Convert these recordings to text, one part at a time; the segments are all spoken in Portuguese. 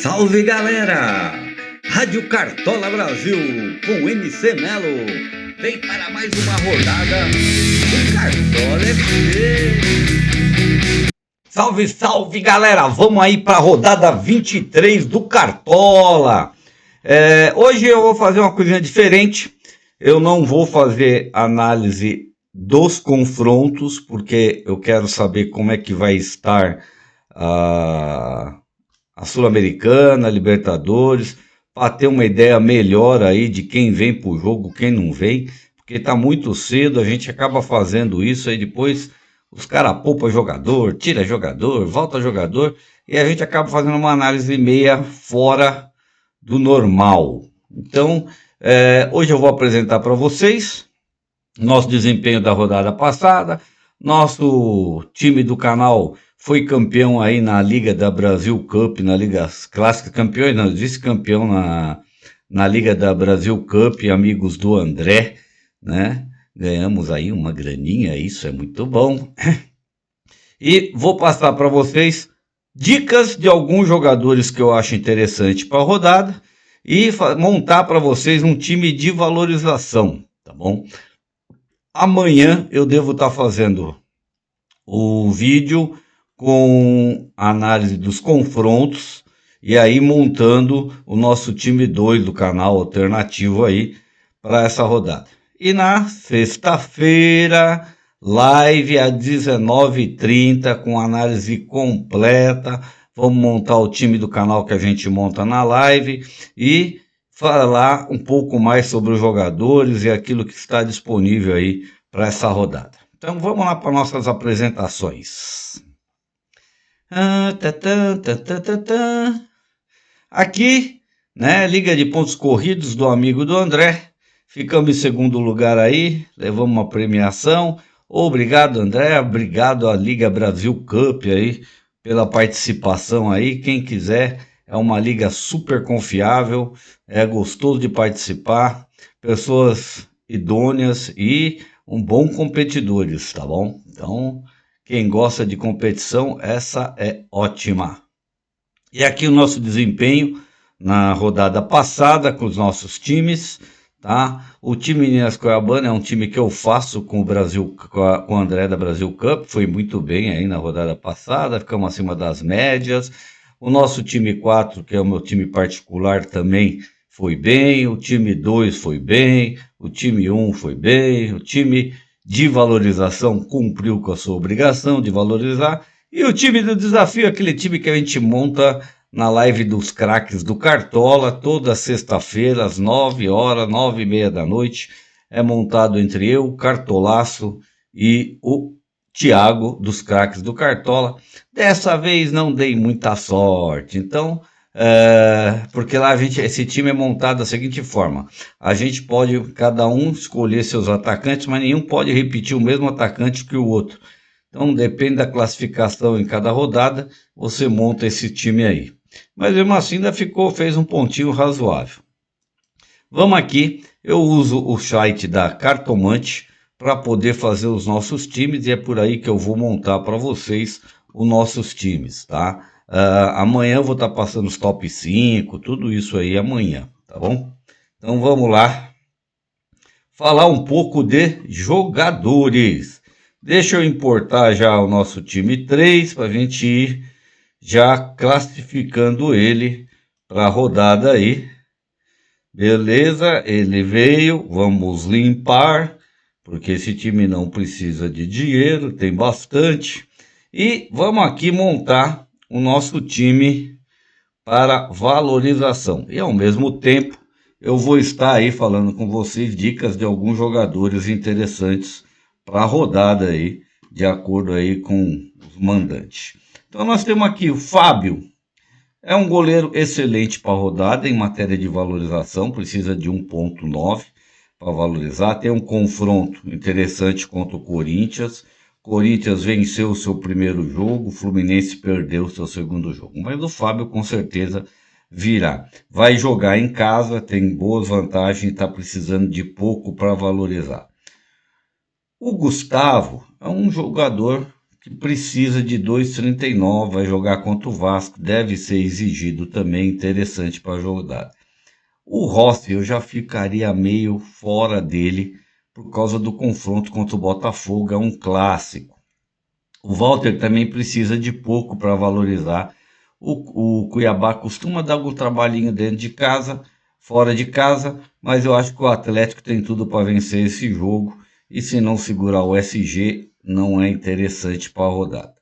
Salve galera! Rádio Cartola Brasil com MC Melo vem para mais uma rodada do Cartola FC. Salve, salve galera! Vamos aí para a rodada 23 do Cartola. Hoje eu vou fazer uma coisinha diferente. Eu não vou fazer análise dos confrontos, porque eu quero saber como é que vai estar a Sul-Americana, a Libertadores, para ter uma ideia melhor aí de quem vem pro jogo, quem não vem, porque tá muito cedo, a gente acaba fazendo isso, aí depois os caras poupam jogador, tira jogador, volta jogador, e a gente acaba fazendo uma análise meia fora do normal. Então, hoje eu vou apresentar para vocês nosso desempenho da rodada passada. Nosso time do canal foi campeão aí na Liga da Brasil Cup, na Liga Clássica, campeões, não, vice-campeão na Liga da Brasil Cup, amigos do André, né? Ganhamos aí uma graninha, isso é muito bom. E vou passar para vocês dicas de alguns jogadores que eu acho interessante para a rodada e montar para vocês um time de valorização, tá bom? Amanhã eu devo estar fazendo o vídeo com análise dos confrontos e aí montando o nosso time 2 do canal alternativo aí para essa rodada. E na sexta-feira, live às 19h30 com análise completa. Vamos montar o time do canal que a gente monta na live e falar um pouco mais sobre os jogadores e aquilo que está disponível aí para essa rodada. Então vamos lá para nossas apresentações. Aqui, né, Liga de Pontos Corridos do amigo do André. Ficamos em segundo lugar aí, levamos uma premiação. Obrigado, André, obrigado à Liga Brasil Cup aí pela participação aí. Quem quiser, é uma liga super confiável, é gostoso de participar, pessoas idôneas e bom competidores, tá bom? Então, quem gosta de competição, essa é ótima. E aqui o nosso desempenho na rodada passada com os nossos times, tá? O time Minas Cuiabana é um time que eu faço com o Brasil, com o André da Brasil Cup, foi muito bem aí na rodada passada, ficamos acima das médias. O nosso time 4, que é o meu time particular, também foi bem. O time 2 foi bem. O time 1 foi bem. O time de valorização cumpriu com a sua obrigação de valorizar. E o time do desafio, aquele time que a gente monta na live dos craques do Cartola, toda sexta-feira, às 9h, 9h30 da noite. É montado entre eu, o Cartolaço e o Thiago dos craques do Cartola. Dessa vez não dei muita sorte, então, porque lá esse time é montado da seguinte forma: a gente pode, cada um, escolher seus atacantes, mas nenhum pode repetir o mesmo atacante que o outro. Então depende da classificação em cada rodada, você monta esse time aí. Mas mesmo assim ainda fez um pontinho razoável. Vamos aqui, eu uso o site da Cartomante para poder fazer os nossos times, e é por aí que eu vou montar para vocês os nossos times, tá? Amanhã eu vou estar passando os top 5, tudo isso aí amanhã, tá bom? Então vamos lá falar um pouco de jogadores. Deixa eu importar já o nosso time 3 para a gente ir já classificando ele para a rodada aí. Beleza, ele veio, vamos limpar, porque esse time não precisa de dinheiro, tem bastante. E vamos aqui montar o nosso time para valorização. E ao mesmo tempo eu vou estar aí falando com vocês dicas de alguns jogadores interessantes para a rodada aí, de acordo aí com os mandantes. Então nós temos aqui o Fábio. É um goleiro excelente para a rodada em matéria de valorização, precisa de 1.9 para valorizar. Tem um confronto interessante contra o Corinthians. Corinthians venceu o seu primeiro jogo, o Fluminense perdeu o seu segundo jogo. Mas o Fábio com certeza virá. Vai jogar em casa, tem boas vantagens e está precisando de pouco para valorizar. O Gustavo é um jogador que precisa de 2,39, vai jogar contra o Vasco, deve ser exigido também, interessante para jogar. O Rossi eu já ficaria meio fora dele por causa do confronto contra o Botafogo, é um clássico. O Walter também precisa de pouco para valorizar. O Cuiabá costuma dar algum trabalhinho dentro de casa, fora de casa, mas eu acho que o Atlético tem tudo para vencer esse jogo e se não segurar o SG, não é interessante para a rodada.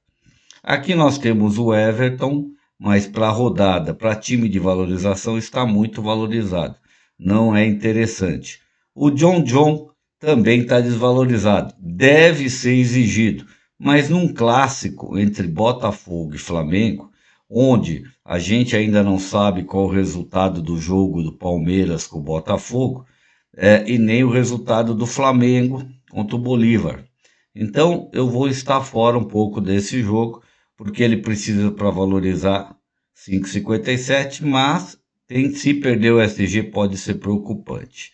Aqui nós temos o Everton, mas para a rodada, para time de valorização, está muito valorizado. Não é interessante. O John também está desvalorizado. Deve ser exigido. Mas num clássico entre Botafogo e Flamengo, onde a gente ainda não sabe qual o resultado do jogo do Palmeiras com o Botafogo, e nem o resultado do Flamengo contra o Bolívar. Então eu vou estar fora um pouco desse jogo, porque ele precisa para valorizar 5,57, mas se perder o SG pode ser preocupante.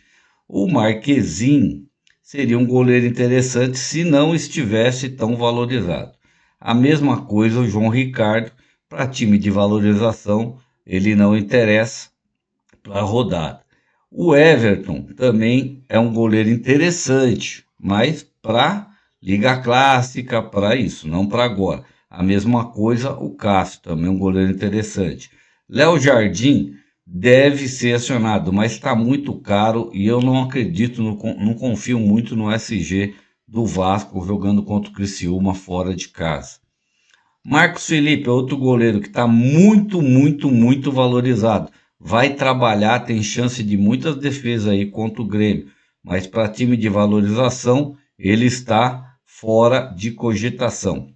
O Marquezin seria um goleiro interessante se não estivesse tão valorizado. A mesma coisa o João Ricardo, para time de valorização, ele não interessa para a rodada. O Everton também é um goleiro interessante, mas para Liga Clássica, para isso, não para agora. A mesma coisa o Cássio, também um goleiro interessante. Léo Jardim deve ser acionado, mas está muito caro e eu não acredito, não confio muito no SG do Vasco jogando contra o Criciúma fora de casa. Marcos Felipe é outro goleiro que está muito valorizado. Vai trabalhar, tem chance de muitas defesas aí contra o Grêmio, mas para time de valorização ele está fora de cogitação.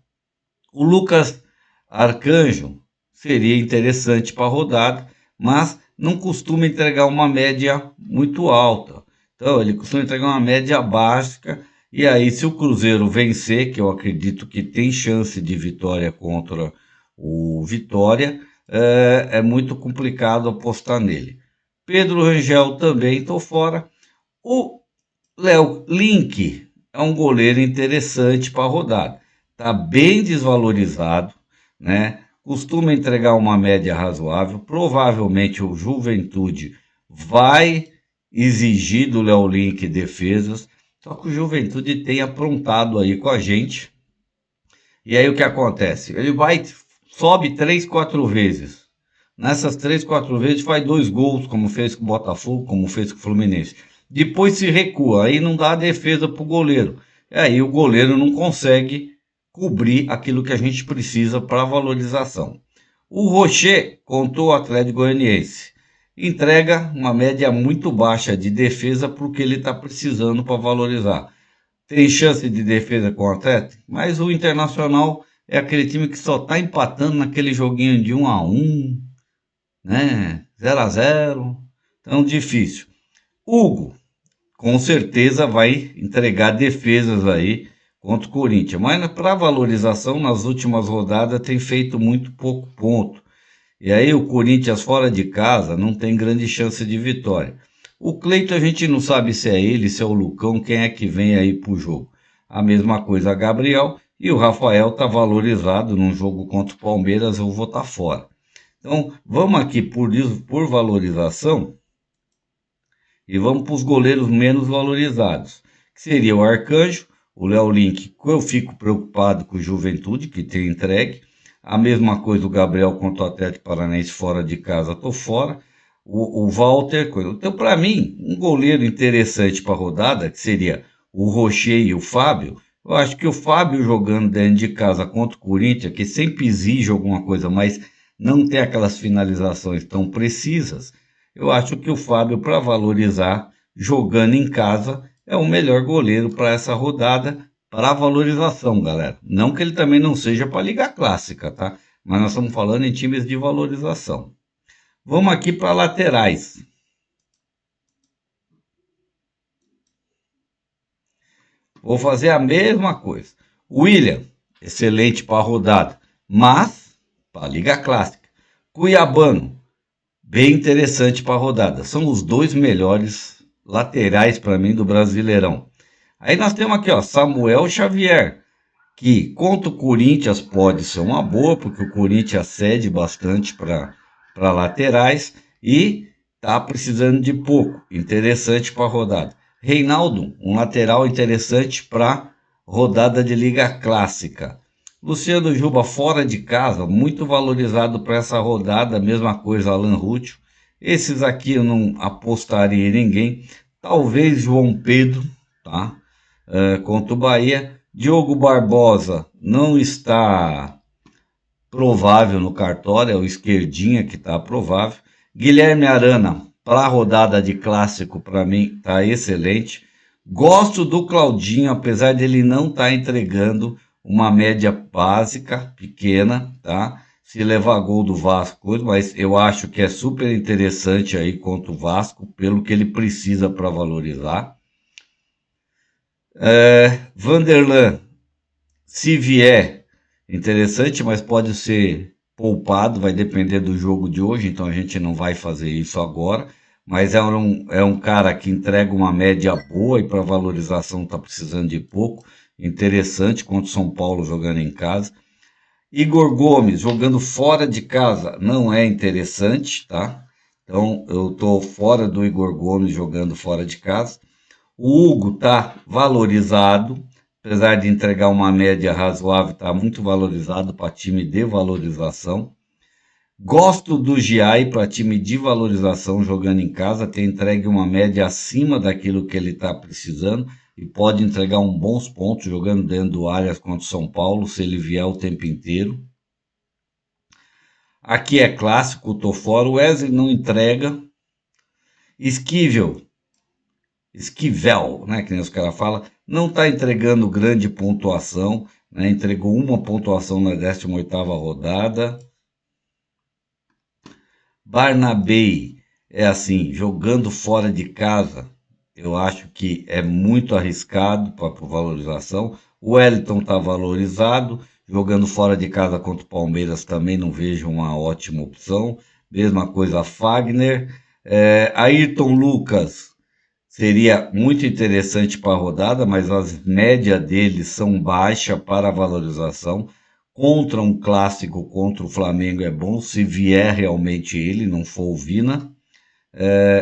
O Lucas Arcanjo seria interessante para a rodada, mas não costuma entregar uma média muito alta. Então, ele costuma entregar uma média básica. E aí, se o Cruzeiro vencer, que eu acredito que tem chance de vitória contra o Vitória, é muito complicado apostar nele. Pedro Rangel também estou fora. O Léo Link é um goleiro interessante para a rodada. Está bem desvalorizado, né? Costuma entregar uma média razoável. Provavelmente o Juventude vai exigir do Léo Link defesas. Só que o Juventude tem aprontado aí com a gente. E aí o que acontece? Ele sobe 3, 4 vezes. Nessas 3, 4 vezes faz 2 gols, como fez com o Botafogo, como fez com o Fluminense. Depois se recua, aí não dá defesa para o goleiro. E aí o goleiro não consegue cobrir aquilo que a gente precisa para valorização. O Rocher contra o Atlético Goianiense entrega uma média muito baixa de defesa para o que ele está precisando para valorizar. Tem chance de defesa com o Atlético, mas o Internacional é aquele time que só está empatando naquele joguinho de 1-1, né? 0-0, então difícil. Hugo, com certeza vai entregar defesas aí contra o Corinthians, mas para valorização nas últimas rodadas tem feito muito pouco ponto. E aí o Corinthians fora de casa não tem grande chance de vitória. O Cleiton a gente não sabe se é ele, se é o Lucão, quem é que vem aí pro jogo. A mesma coisa a Gabriel e o Rafael está valorizado num jogo contra o Palmeiras, eu vou estar fora. Então vamos aqui por valorização e vamos para os goleiros menos valorizados, que seria o Arcanjo, o Léo Link, eu fico preocupado com o Juventude, que tem entregue. A mesma coisa o Gabriel contra o Atlético Paranaense fora de casa, estou fora. O Walter, então para mim, um goleiro interessante para a rodada, que seria o Rocher e o Fábio. Eu acho que o Fábio jogando dentro de casa contra o Corinthians, que sempre exige alguma coisa, mas não tem aquelas finalizações tão precisas. Eu acho que o Fábio, para valorizar, jogando em casa, é o melhor goleiro para essa rodada, para valorização, galera. Não que ele também não seja para Liga Clássica, tá? Mas nós estamos falando em times de valorização. Vamos aqui para laterais. Vou fazer a mesma coisa. William, excelente para a rodada, mas para a Liga Clássica. Cuiabano, bem interessante para a rodada. São os dois melhores laterais para mim do Brasileirão. Aí nós temos aqui, ó, Samuel Xavier, que contra o Corinthians pode ser uma boa, porque o Corinthians cede bastante para laterais e tá precisando de pouco, interessante para a rodada. Reinaldo, um lateral interessante para rodada de Liga Clássica. Luciano Juba fora de casa, muito valorizado para essa rodada, mesma coisa Alan Ruschel. Esses aqui eu não apostaria em ninguém. Talvez João Pedro, tá? Contra o Bahia. Diogo Barbosa não está provável no cartório, é o esquerdinha que está provável. Guilherme Arana, para a rodada de clássico, para mim, está excelente. Gosto do Claudinho, apesar dele não estar entregando uma média básica, pequena, tá? Se levar gol do Vasco, mas eu acho que é super interessante aí contra o Vasco, pelo que ele precisa para valorizar. Vanderlan, se vier, interessante, mas pode ser poupado, vai depender do jogo de hoje, então a gente não vai fazer isso agora. Mas é um cara que entrega uma média boa e para valorização está precisando de pouco. Interessante contra o São Paulo jogando em casa. Igor Gomes jogando fora de casa não é interessante, tá? Então eu estou fora do Igor Gomes jogando fora de casa. O Hugo está valorizado, apesar de entregar uma média razoável, está muito valorizado para time de valorização. Gosto do Giai para time de valorização jogando em casa, tem entregue uma média acima daquilo que ele está precisando e pode entregar bons pontos jogando dentro do Allianz contra o São Paulo, se ele vier o tempo inteiro. Aqui é clássico, tô fora. O Wesley não entrega. Esquivel, né, que nem os caras falam, não está entregando grande pontuação, né, entregou uma pontuação na 18ª rodada. Barnabé é assim, jogando fora de casa, eu acho que é muito arriscado para valorização. O Wellington está valorizado, jogando fora de casa contra o Palmeiras também não vejo uma ótima opção. Mesma coisa Fagner. Ayrton Lucas seria muito interessante para a rodada, mas as médias deles são baixas para a valorização. Contra um clássico, contra o Flamengo é bom, se vier realmente ele, não for o Vina.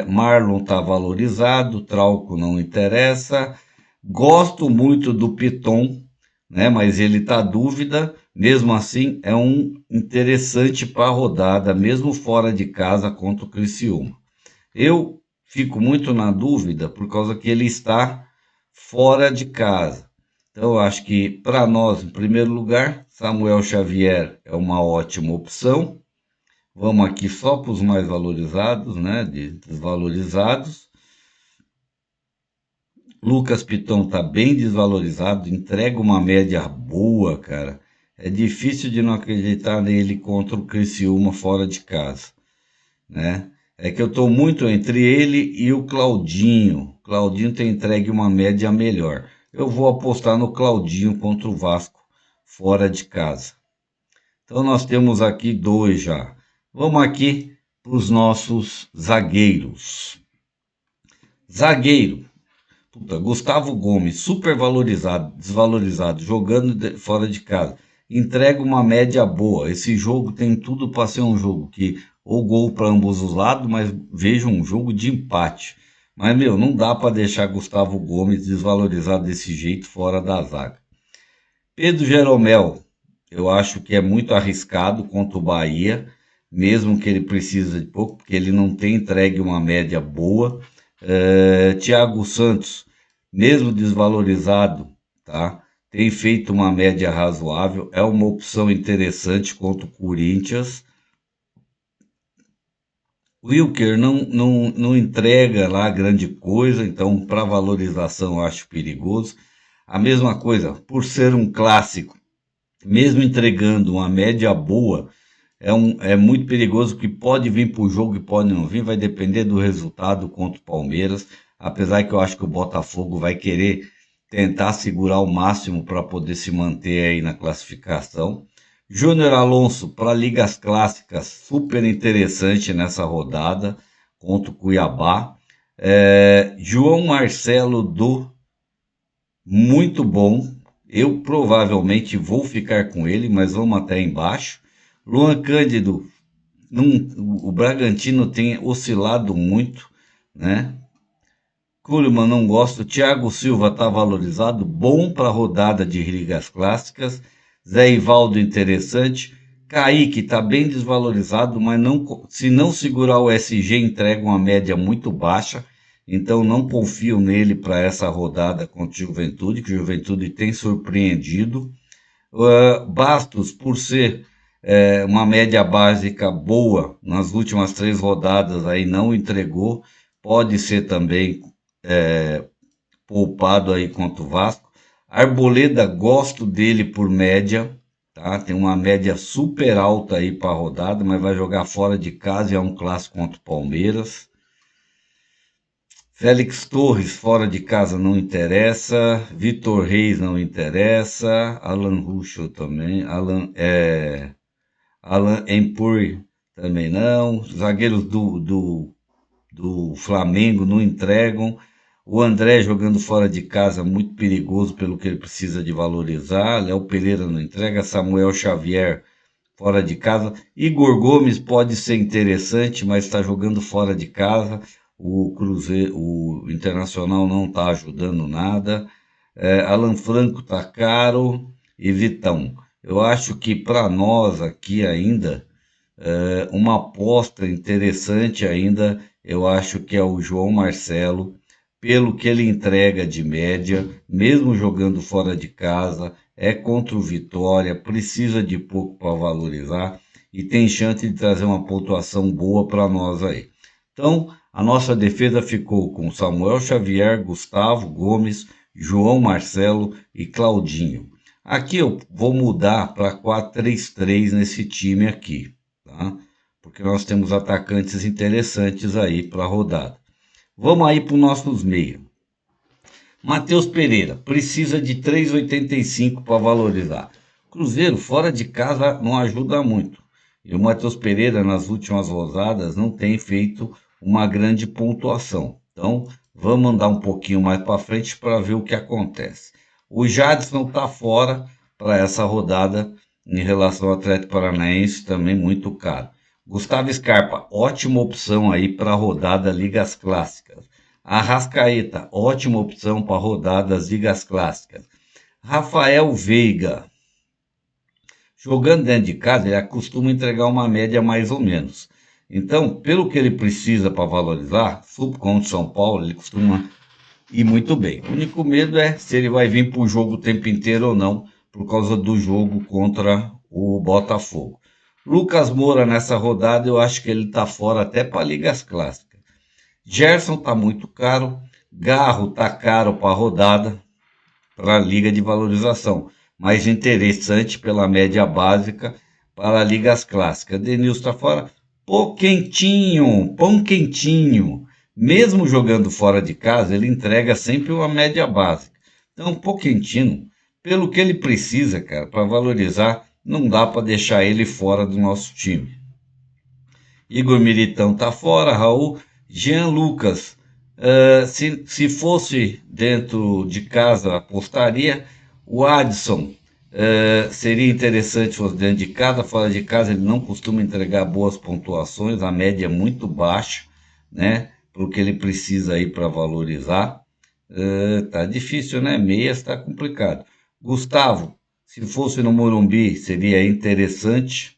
Marlon está valorizado, Trauco não interessa. Gosto muito do Piton, né, mas ele está dúvida. Mesmo assim, é um interessante para a rodada, mesmo fora de casa contra o Criciúma. Eu fico muito na dúvida por causa que ele está fora de casa. Então, eu acho que para nós, em primeiro lugar, Samuel Xavier é uma ótima opção. Vamos aqui só para os mais valorizados, né? Desvalorizados. Lucas Piton está bem desvalorizado, entrega uma média boa, cara. É difícil de não acreditar nele contra o Criciúma fora de casa, né? É que eu estou muito entre ele e o Claudinho. O Claudinho tem entregue uma média melhor. Eu vou apostar no Claudinho contra o Vasco fora de casa. Então nós temos aqui dois já. Vamos aqui para os nossos zagueiros. Zagueiro. Puta, Gustavo Gomes, super valorizado, desvalorizado, jogando fora de casa. Entrega uma média boa. Esse jogo tem tudo para ser um jogo que ou gol para ambos os lados, mas veja um jogo de empate. Mas, meu, não dá para deixar Gustavo Gomes desvalorizado desse jeito fora da zaga. Pedro Jeromel, eu acho que é muito arriscado contra o Bahia, mesmo que ele precise de pouco, porque ele não tem entregue uma média boa. Thiago Santos, mesmo desvalorizado, tá? Tem feito uma média razoável, é uma opção interessante contra o Corinthians. Wilker não entrega lá grande coisa, então para valorização eu acho perigoso. A mesma coisa, por ser um clássico, mesmo entregando uma média boa, é muito perigoso que pode vir para o jogo e pode não vir, vai depender do resultado contra o Palmeiras, apesar que eu acho que o Botafogo vai querer tentar segurar o máximo para poder se manter aí na classificação. Júnior Alonso para ligas clássicas, super interessante nessa rodada contra o Cuiabá. João Marcelo do muito bom, Eu provavelmente vou ficar com ele, mas vamos até embaixo. Luan Cândido, o Bragantino tem oscilado muito, né? Kuhlman não gosto. Thiago Silva está valorizado, bom para a rodada de ligas clássicas. Zé Ivaldo interessante. Kaique está bem desvalorizado, mas não, se não segurar o SG, entrega uma média muito baixa. Então não confio nele para essa rodada contra o Juventude, que o Juventude tem surpreendido. Bastos, por ser uma média básica boa nas últimas 3 rodadas, aí não entregou. Pode ser também poupado aí contra o Vasco. Arboleda, gosto dele por média, tá? Tem uma média super alta aí para a rodada, mas vai jogar fora de casa e é um clássico contra o Palmeiras. Félix Torres, fora de casa, não interessa. Vitor Reis não interessa. Alan Ruschel também. Alan Empur também não. Zagueiros do Flamengo não entregam. O André jogando fora de casa, muito perigoso pelo que ele precisa de valorizar. Léo Pereira não entrega. Samuel Xavier fora de casa. Igor Gomes pode ser interessante, mas está jogando fora de casa. O Cruzeiro, o Internacional não está ajudando nada. Alan Franco está caro. E Vitão. Eu acho que para nós aqui ainda, uma aposta interessante ainda, eu acho que é o João Marcelo, pelo que ele entrega de média, mesmo jogando fora de casa, é contra o Vitória, precisa de pouco para valorizar e tem chance de trazer uma pontuação boa para nós aí. Então, a nossa defesa ficou com Samuel Xavier, Gustavo Gomes, João Marcelo e Claudinho. Aqui eu vou mudar para 4-3-3 nesse time aqui, tá? Porque nós temos atacantes interessantes aí para a rodada. Vamos aí para os nossos meios. Matheus Pereira, precisa de 3,85 para valorizar. Cruzeiro, fora de casa, não ajuda muito. E o Matheus Pereira, nas últimas rodadas, não tem feito uma grande pontuação. Então, vamos andar um pouquinho mais para frente para ver o que acontece. O Jadson está fora para essa rodada em relação ao Atlético Paranaense, também muito caro. Gustavo Scarpa, ótima opção aí para a rodada Ligas Clássicas. Arrascaeta, ótima opção para rodadas ligas clássicas. Rafael Veiga, jogando dentro de casa, ele costuma entregar uma média mais ou menos. Então, pelo que ele precisa para valorizar, contra São Paulo, ele costuma ir muito bem. O único medo é se ele vai vir para o jogo o tempo inteiro ou não, por causa do jogo contra o Botafogo. Lucas Moura, nessa rodada, eu acho que ele está fora até para ligas clássicas. Gerson está muito caro, Garro está caro para a rodada, para a liga de valorização, mas interessante pela média básica para ligas clássicas. Denilson está fora, pão quentinho. Mesmo jogando fora de casa, ele entrega sempre uma média básica. Então, Poquentino, pelo que ele precisa, cara, para valorizar, não dá para deixar ele fora do nosso time. Igor Militão está fora, Raul. Jean Lucas, se fosse dentro de casa, apostaria. O Adson, seria interessante se fosse dentro de casa. Fora de casa, ele não costuma entregar boas pontuações, a média é muito baixa, né? Porque ele precisa aí para valorizar. Tá difícil, né? Meias está complicado. Gustavo, se fosse no Morumbi, seria interessante,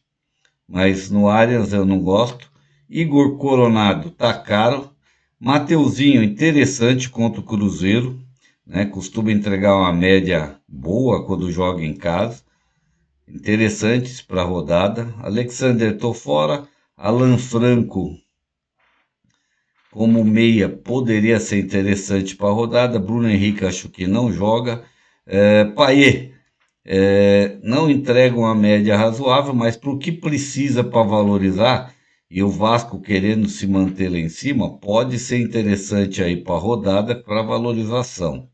mas no Allianz eu não gosto. Igor Coronado tá caro. Mateuzinho, interessante contra o Cruzeiro, né? Costuma entregar uma média boa quando joga em casa. Interessantes para a rodada. Alexander, tô fora. Alan Franco, como meia, poderia ser interessante para a rodada. Bruno Henrique, acho que não joga. Payet, não entrega uma média razoável, mas para o que precisa para valorizar, e o Vasco querendo se manter lá em cima, pode ser interessante aí para a rodada para valorização.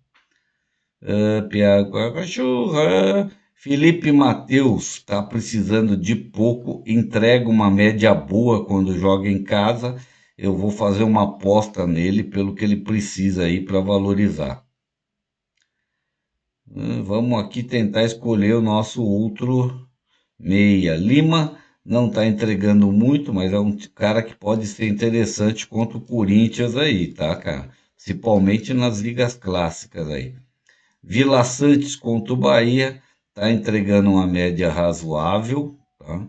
Felipe Mateus está precisando de pouco, entrega uma média boa quando joga em casa. Eu vou fazer uma aposta nele pelo que ele precisa aí para valorizar. Vamos aqui tentar escolher o nosso outro meia. Lima não está entregando muito, mas é um cara que pode ser interessante contra o Corinthians aí, tá, cara? Principalmente nas ligas clássicas aí. Vila Santos contra o Bahia, está entregando uma média razoável, tá?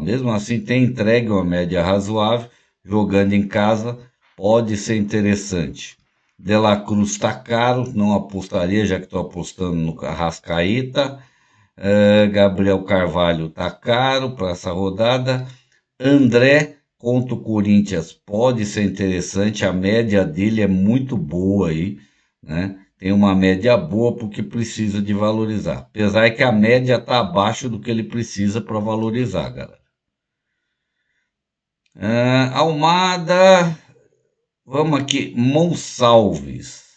Mesmo assim, tem entregue uma média razoável, jogando em casa, pode ser interessante. De La Cruz está caro, não apostaria, já que estou apostando no Arrascaeta. Gabriel Carvalho está caro para essa rodada. André contra o Corinthians pode ser interessante, a média dele é muito boa aí, né? Tem uma média boa porque precisa de valorizar. Apesar que a média está abaixo do que ele precisa para valorizar, galera. Almada, vamos aqui, Monsalves.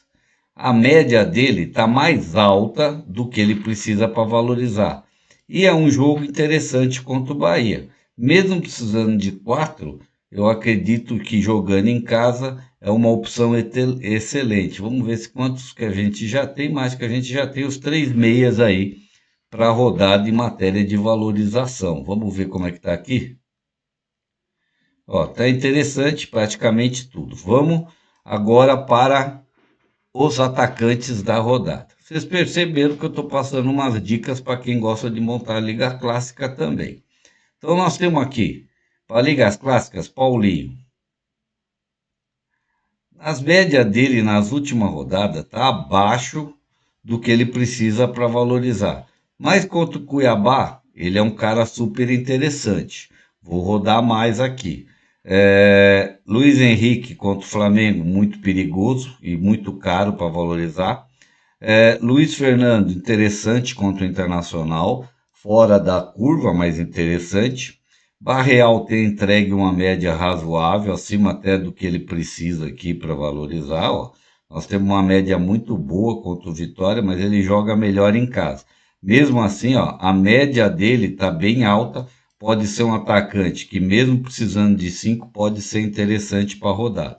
A média dele está mais alta do que ele precisa para valorizar. E é um jogo interessante contra o Bahia. Mesmo precisando de 4, eu acredito que jogando em casa é uma opção excelente. Vamos ver se quantos que a gente já tem, mais que a gente já tem os 3 meias aí para rodar de matéria de valorização. Vamos ver como é que está aqui. Ó, tá interessante praticamente tudo. Vamos agora para os atacantes da rodada. Vocês perceberam que eu estou passando umas dicas para quem gosta de montar a Liga Clássica também. Então nós temos aqui, para Ligas Clássicas, Paulinho. As médias dele nas últimas rodadas está abaixo do que ele precisa para valorizar. Mas contra o Cuiabá, ele é um cara super interessante. Vou rodar mais aqui. Luiz Henrique contra o Flamengo, muito perigoso e muito caro para valorizar. Luiz Fernando, interessante contra o Internacional, fora da curva, mas interessante. Barreal tem entregue uma média razoável, acima até do que ele precisa aqui para valorizar. Ó. Nós temos uma média muito boa contra o Vitória, mas ele joga melhor em casa. Mesmo assim, ó, a média dele está bem alta, pode ser um atacante que, mesmo precisando de 5, pode ser interessante para rodar.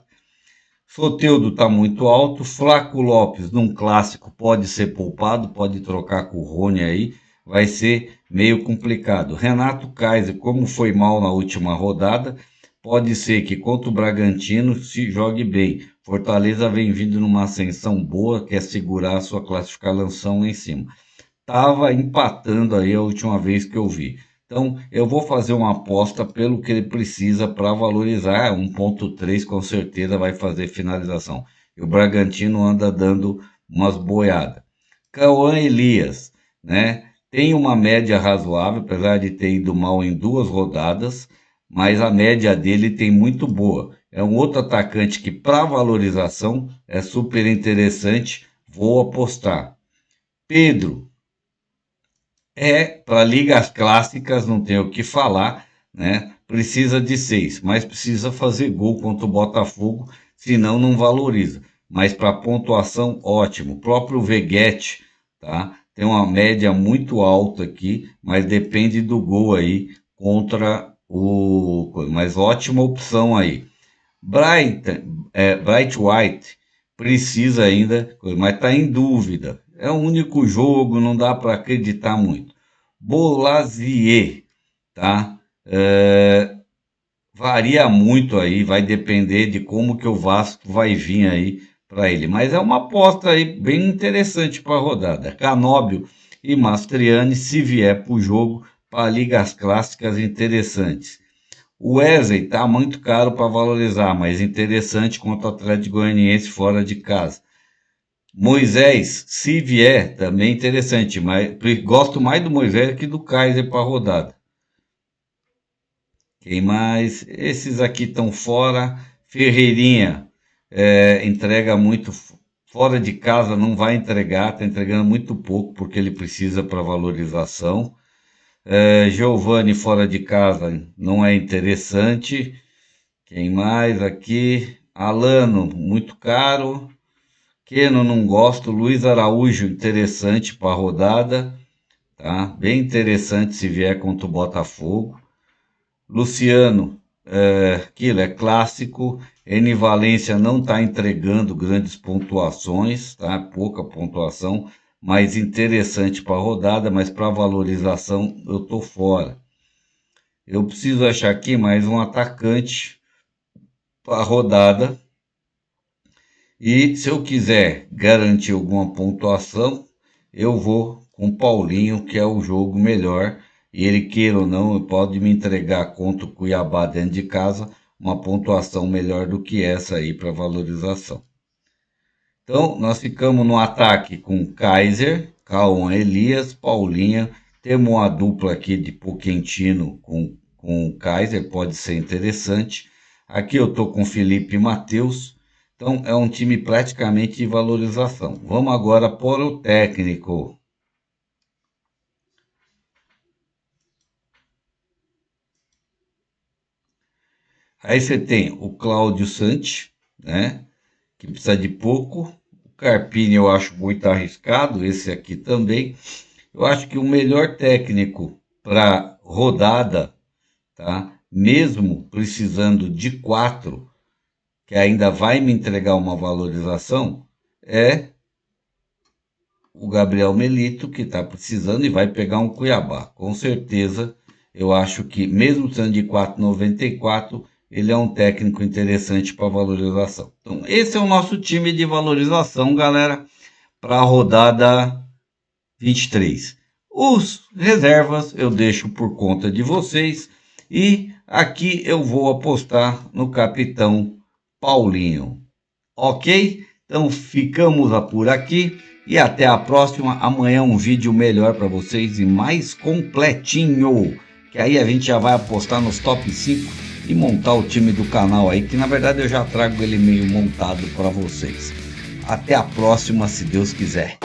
Soteldo está muito alto. Flaco Lopes, num clássico, pode ser poupado, pode trocar com o Rony aí. Vai ser meio complicado. Renato Kaiser, como foi mal na última rodada, pode ser que contra o Bragantino se jogue bem. Fortaleza vem vindo numa ascensão boa, quer segurar a sua classificação lá em cima. Estava empatando aí a última vez que eu vi. Então, eu vou fazer uma aposta pelo que ele precisa para valorizar. 1,3 com certeza vai fazer finalização. E o Bragantino anda dando umas boiadas. Cauã Elias, né? Tem uma média razoável, apesar de ter ido mal em 2 rodadas, mas a média dele tem muito boa. É um outro atacante que, para valorização, é super interessante. Vou apostar. Pedro, para ligas clássicas, não tem o que falar, né? Precisa de 6, mas precisa fazer gol contra o Botafogo, senão não valoriza. Mas para pontuação, ótimo. O próprio Veguete, tá? Tem uma média muito alta aqui, mas depende do gol aí contra o. Mas ótima opção aí. Bright White precisa ainda, mas está em dúvida. É o único jogo, não dá para acreditar muito. Bolasier, tá? Varia muito aí, vai depender de como que o Vasco vai vir aí para ele. Mas é uma aposta aí bem interessante para a rodada. Canóbio e Mastriani, se vier para o jogo, para ligas clássicas interessantes. O Wesley está muito caro para valorizar, mas interessante contra o Atlético Goianiense fora de casa. Moisés, se vier, também interessante, mas gosto mais do Moisés que do Kaiser para rodada. Quem mais? Esses aqui estão fora. Ferreirinha entrega muito fora de casa, não vai entregar, está entregando muito pouco porque ele precisa para valorização. Giovanni fora de casa não é interessante. Quem mais aqui? Alano, muito caro. Keno, não gosto. Luiz Araújo, interessante para a rodada. Tá? Bem interessante se vier contra o Botafogo. Luciano, aquilo é clássico. N Valência não está entregando grandes pontuações, tá? Pouca pontuação, mais interessante para a rodada, mas para valorização eu tô fora. Eu preciso achar aqui mais um atacante para a rodada. E se eu quiser garantir alguma pontuação, eu vou com o Paulinho, que é o jogo melhor. E ele, queira ou não, pode me entregar contra o Cuiabá dentro de casa uma pontuação melhor do que essa aí para valorização. Então, nós ficamos no ataque com Kaiser, Cauã Elias, Paulinha. Temos uma dupla aqui de Poquentino com Kaiser, pode ser interessante. Aqui eu estou com Felipe Matheus. Então, é um time praticamente de valorização. Vamos agora para o técnico. Aí você tem o Cláudio Santi, né? Que precisa de pouco. O Carpini eu acho muito arriscado, esse aqui também. Eu acho que o melhor técnico para rodada, tá? Mesmo precisando de 4, que ainda vai me entregar uma valorização, é o Gabriel Melito, que está precisando e vai pegar um Cuiabá. Com certeza, eu acho que mesmo sendo de 4,94, ele é um técnico interessante para valorização. Então, esse é o nosso time de valorização, galera, para a rodada 23. Os reservas eu deixo por conta de vocês e aqui eu vou apostar no capitão Paulinho. Ok? Então ficamos por aqui e até a próxima. Amanhã um vídeo melhor para vocês e mais completinho, que aí a gente já vai apostar nos top 5 e montar o time do canal aí, que na verdade eu já trago ele meio montado para vocês. Até a próxima, se Deus quiser.